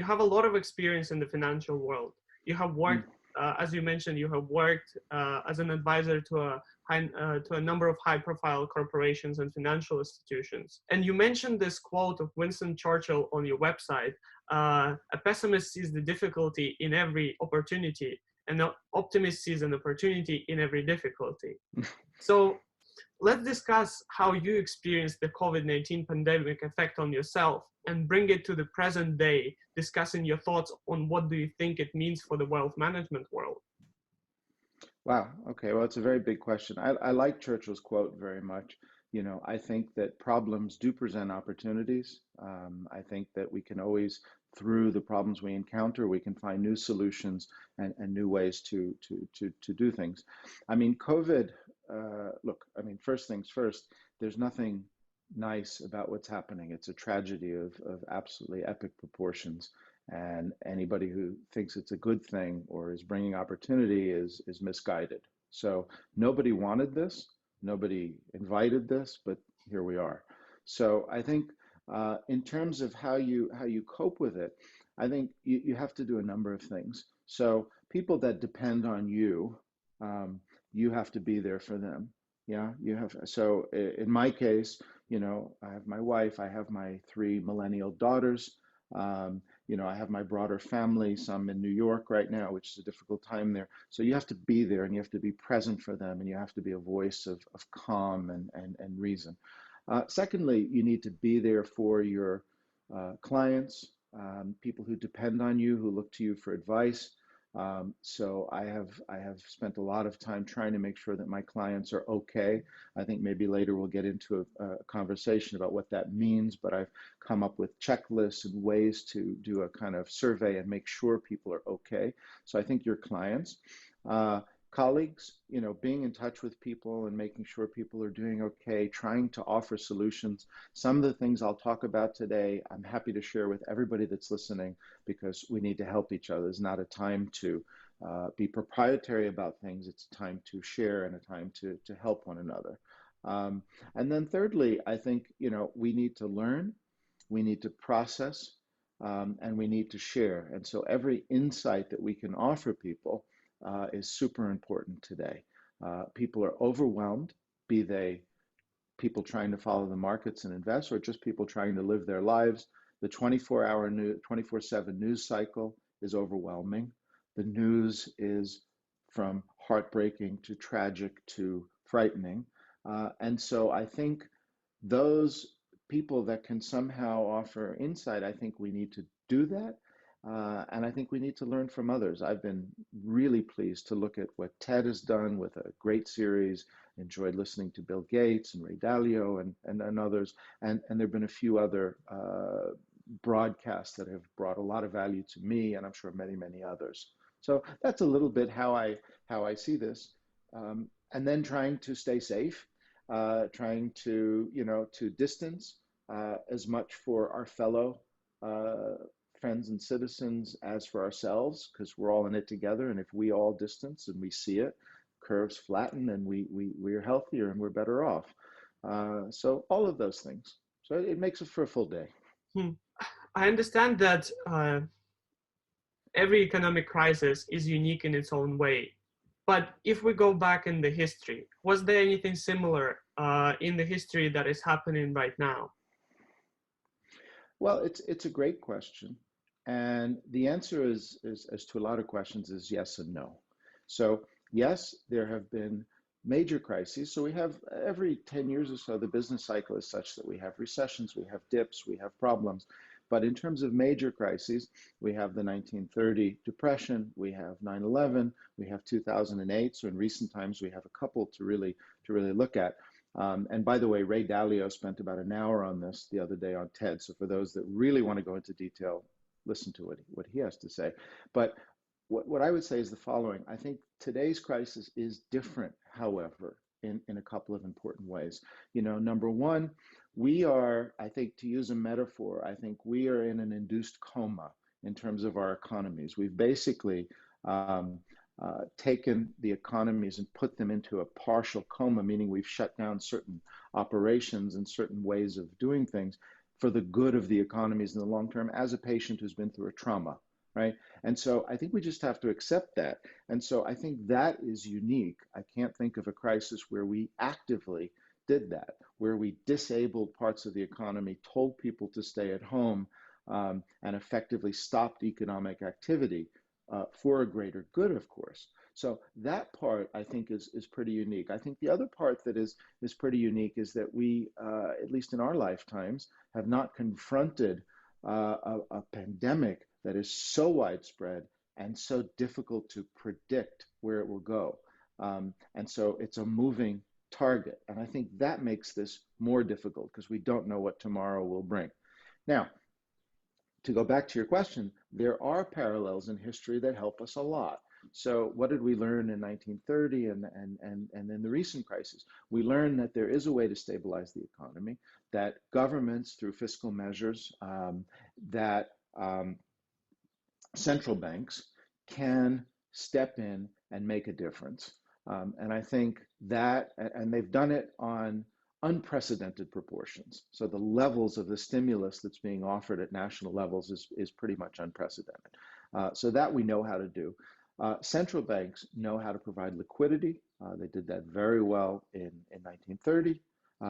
have a lot of experience in the financial world. You have worked, as you mentioned, you have worked as an advisor to a number of high-profile corporations and financial institutions. And you mentioned this quote of Winston Churchill on your website: "A pessimist sees the difficulty in every opportunity, and an optimist sees an opportunity in every difficulty." So let's discuss how you experienced the COVID-19 pandemic effect on yourself and bring it to the present day, discussing your thoughts on what do you think it means for the wealth management world. Wow. Okay. Well, it's a very big question. I like Churchill's quote very much. You know, I think that problems do present opportunities. I think that we can always, through the problems we encounter, we can find new solutions and new ways to do things. I mean, COVID, look, I mean, first things first, there's nothing nice about what's happening. It's a tragedy of absolutely epic proportions. And anybody who thinks it's a good thing or is bringing opportunity is misguided. So nobody wanted this, nobody invited this, but here we are. So I think in terms of how you cope with it, I think you have to do a number of things. So people that depend on you, you have to be there for them. Yeah, you have. So in my case, you know, I have my wife, I have my 3 millennial daughters. You know, I have my broader family, some in New York right now, which is a difficult time there. So you have to be there and you have to be present for them and you have to be a voice of calm and reason. Secondly, you need to be there for your clients, people who depend on you, who look to you for advice. So I have spent a lot of time trying to make sure that my clients are okay. I think maybe later we'll get into a conversation about what that means, but I've come up with checklists and ways to do a kind of survey and make sure people are okay. So I think your clients, colleagues, you know, being in touch with people and making sure people are doing okay, trying to offer solutions. Some of the things I'll talk about today, I'm happy to share with everybody that's listening because we need to help each other. It's not a time to be proprietary about things. It's a time to share and a time to help one another. And then thirdly, I think, you know, we need to learn, we need to process, and we need to share. And so every insight that we can offer people is super important today. People are overwhelmed, be they people trying to follow the markets and invest or just people trying to live their lives. The 24-hour, 24/7 news cycle is overwhelming. The news is from heartbreaking to tragic to frightening. And so I think those people that can somehow offer insight, I think we need to do that. And I think we need to learn from others. I've been really pleased to look at what TED has done with a great series, enjoyed listening to Bill Gates and Ray Dalio and others. And there have been a few other broadcasts that have brought a lot of value to me, and I'm sure many, many others. So that's a little bit how I see this. And then trying to stay safe, trying to, you know, to distance as much for our fellow friends and citizens as for ourselves, because we're all in it together. And if we all distance and we see it, curves flatten and we're healthier and we're better off. So all of those things. So it makes it for a full day. I understand that every economic crisis is unique in its own way. But if we go back in the history, was there anything similar in the history that is happening right now? Well, it's a great question. And the answer is as to a lot of questions is yes and no. So yes, there have been major crises. So we have every 10 years or so, the business cycle is such that we have recessions, we have dips, we have problems. But in terms of major crises, we have the 1930 depression, we have 9/11, we have 2008. So in recent times, we have a couple to really look at. And by the way, Ray Dalio spent about an hour on this the other day on TED. So for those that really want to go into detail, listen to what he has to say. But what I would say is the following. I think today's crisis is different, however, in a couple of important ways. You know, number one, we are, I think, to use a metaphor, I think we are in an induced coma in terms of our economies. We've basically taken the economies and put them into a partial coma, meaning we've shut down certain operations and certain ways of doing things for the good of the economies in the long term as a patient who's been through a trauma, right? And so I think we just have to accept that. And so I think that is unique. I can't think of a crisis where we actively did that, where we disabled parts of the economy, told people to stay at home, and effectively stopped economic activity for a greater good, of course. So that part, I think, is pretty unique. I think the other part that is pretty unique is that we, at least in our lifetimes, have not confronted a pandemic that is so widespread and so difficult to predict where it will go. And so it's a moving target. And I think that makes this more difficult because we don't know what tomorrow will bring. Now, to go back to your question, there are parallels in history that help us a lot. So what did we learn in 1930 and in the recent crisis? We learned that there is a way to stabilize the economy, that governments through fiscal measures, that central banks can step in and make a difference. And I think that, and they've done it on unprecedented proportions. So the levels of the stimulus that's being offered at national levels is pretty much unprecedented. So that we know how to do. Central banks know how to provide liquidity. They did that very well in 1930.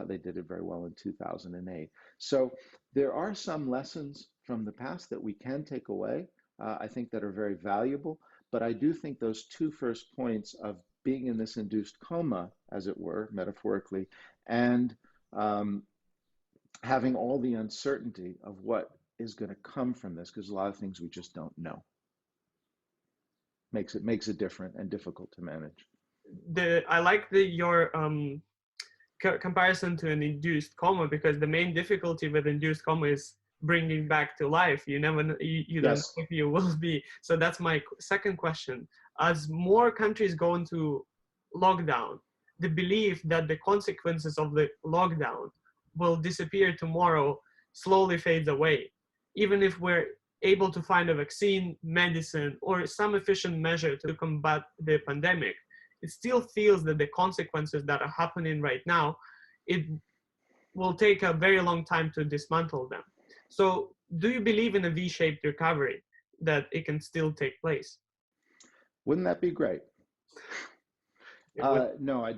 They did it very well in 2008. So there are some lessons from the past that we can take away, I think, that are very valuable. But I do think those two first points of being in this induced coma, as it were, metaphorically, and having all the uncertainty of what is going to come from this, because a lot of things we just don't know, makes it different and difficult to manage. I like your comparison to an induced coma, because the main difficulty with induced coma is bringing back to life. You never know, you don't know if you will be. So that's my second question. As more countries go into lockdown, the belief that the consequences of the lockdown will disappear tomorrow slowly fades away. Even if we're able to find a vaccine, medicine, or some efficient measure to combat the pandemic, it still feels that the consequences that are happening right now, it will take a very long time to dismantle them. So do you believe in a V-shaped recovery, that it can still take place? Wouldn't that be great? No, I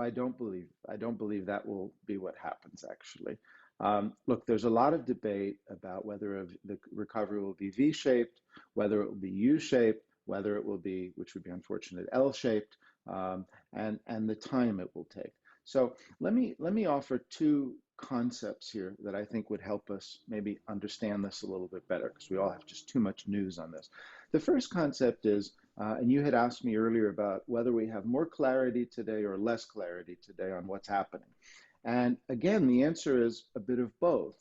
don't believe that will be what happens, actually. Look, there's a lot of debate about whether the recovery will be V-shaped, whether it will be U-shaped, whether it will be, which would be unfortunate, L-shaped, and the time it will take. So let me offer two concepts here that I think would help us maybe understand this a little bit better, because we all have just too much news on this. The first concept is, and you had asked me earlier about whether we have more clarity today or less clarity today on what's happening. And again, the answer is a bit of both.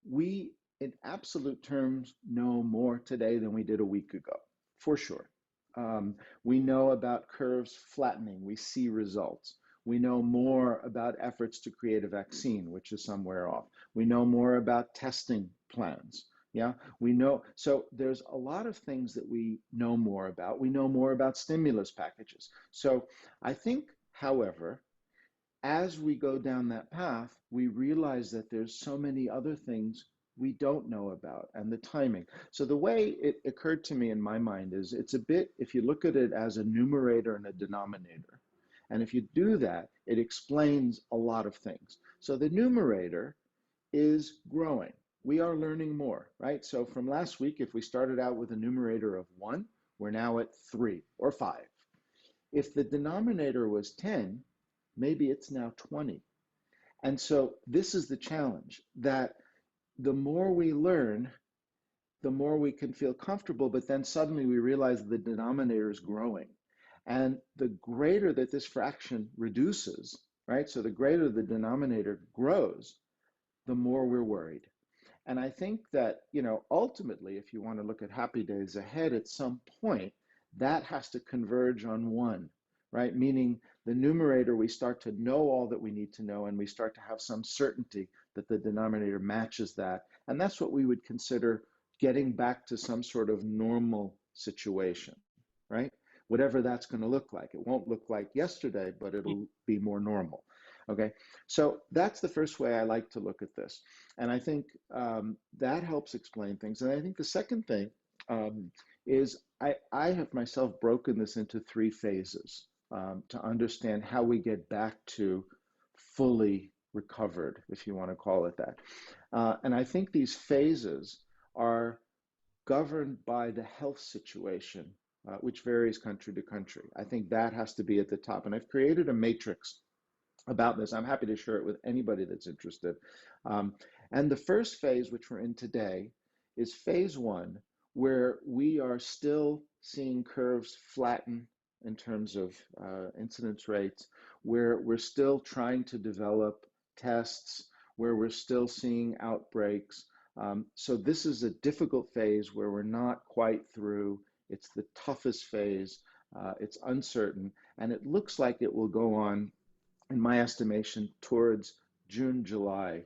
We, in absolute terms, know more today than we did a week ago, for sure. We know about curves flattening. We see results. We know more about efforts to create a vaccine, which is somewhere off. We know more about testing plans. Yeah, we know. So there's a lot of things that we know more about. We know more about stimulus packages. So I think, however, as we go down that path, we realize that there's so many other things we don't know about, and the timing. So the way it occurred to me in my mind is, it's a bit, if you look at it as a numerator and a denominator, and if you do that, it explains a lot of things. So the numerator is growing. We are learning more, right? So from last week, if we started out with a numerator of 1, we're now at 3 or 5. If the denominator was 10, maybe it's now 20. And so this is the challenge, that the more we learn, the more we can feel comfortable, but then suddenly we realize the denominator is growing. And the greater that this fraction reduces, right? So the greater the denominator grows, the more we're worried. And I think that, ultimately, if you want to look at happy days ahead, at some point, that has to converge on 1, right? Meaning the numerator, we start to know all that we need to know, and we start to have some certainty that the denominator matches that. And that's what we would consider getting back to some sort of normal situation, right? Whatever that's going to look like. It won't look like yesterday, but it'll be more normal. Okay, so that's the first way I like to look at this. And I think that helps explain things. And I think the second thing is I have myself broken this into three phases to understand how we get back to fully recovered, if you want to call it that. And I think these phases are governed by the health situation, which varies country to country. I think that has to be at the top. And I've created a matrix about this. I'm happy to share it with anybody that's interested. And the first phase, which we're in today, is phase one, where we are still seeing curves flatten in terms of incidence rates, where we're still trying to develop tests, where we're still seeing outbreaks. So this is a difficult phase where we're not quite through. It's the toughest phase. It's uncertain, and it looks like it will go on, in my estimation, towards June, July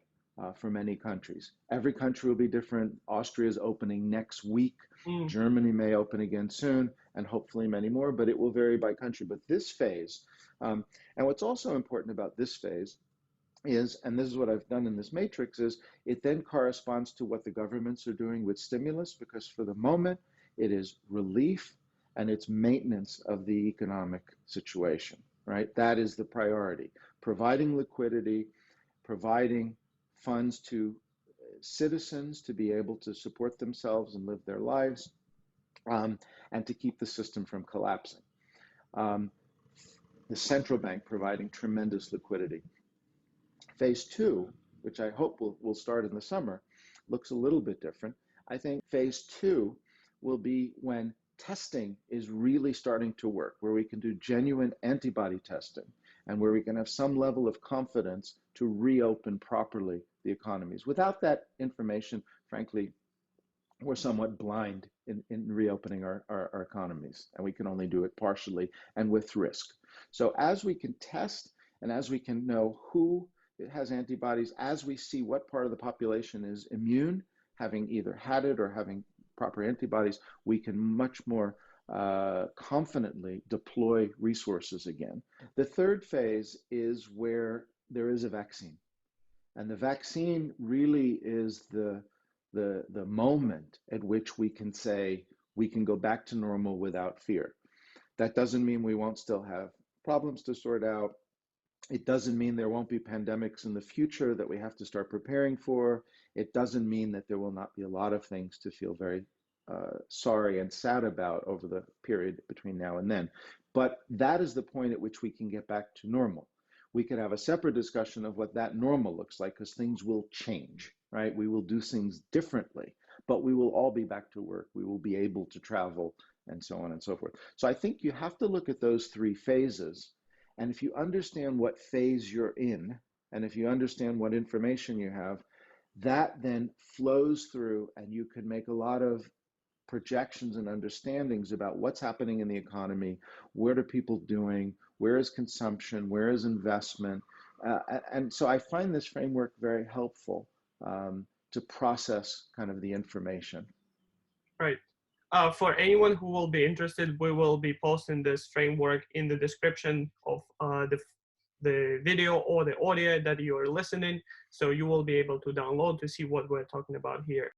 for many countries. Every country will be different. Austria is opening next week. Germany may open again soon, and hopefully many more, but it will vary by country. But this phase, and what's also important about this phase is, and this is what I've done in this matrix, is it then corresponds to what the governments are doing with stimulus, because for the moment, it is relief and it's maintenance of the economic situation, right? That is the priority. Providing liquidity, providing funds to citizens to be able to support themselves and live their lives, and to keep the system from collapsing. The central bank providing tremendous liquidity. Phase two, which I hope will start in the summer, looks a little bit different. I think phase two will be when testing is really starting to work, where we can do genuine antibody testing and where we can have some level of confidence to reopen properly the economies. Without that information, frankly, we're somewhat blind in reopening our economies, and we can only do it partially and with risk. So as we can test and as we can know who has antibodies, as we see what part of the population is immune, having either had it or having proper antibodies, we can much more confidently deploy resources again. The third phase is where there is a vaccine. And the vaccine really is the moment at which we can say we can go back to normal without fear. That doesn't mean we won't still have problems to sort out. It doesn't mean there won't be pandemics in the future that we have to start preparing for. It doesn't mean that there will not be a lot of things to feel very sorry and sad about over the period between now and then. But that is the point at which we can get back to normal. We could have a separate discussion of what that normal looks like, because things will change, right? We will do things differently, but we will all be back to work. We will be able to travel and so on and so forth. So I think you have to look at those three phases. And if you understand what phase you're in, and if you understand what information you have, that then flows through, and you can make a lot of projections and understandings about what's happening in the economy, what are people doing, where is consumption, where is investment. And so I find this framework very helpful to process kind of the information. Right. For anyone who will be interested, we will be posting this framework in the description of the video or the audio that you are listening. So you will be able to download to see what we're talking about here.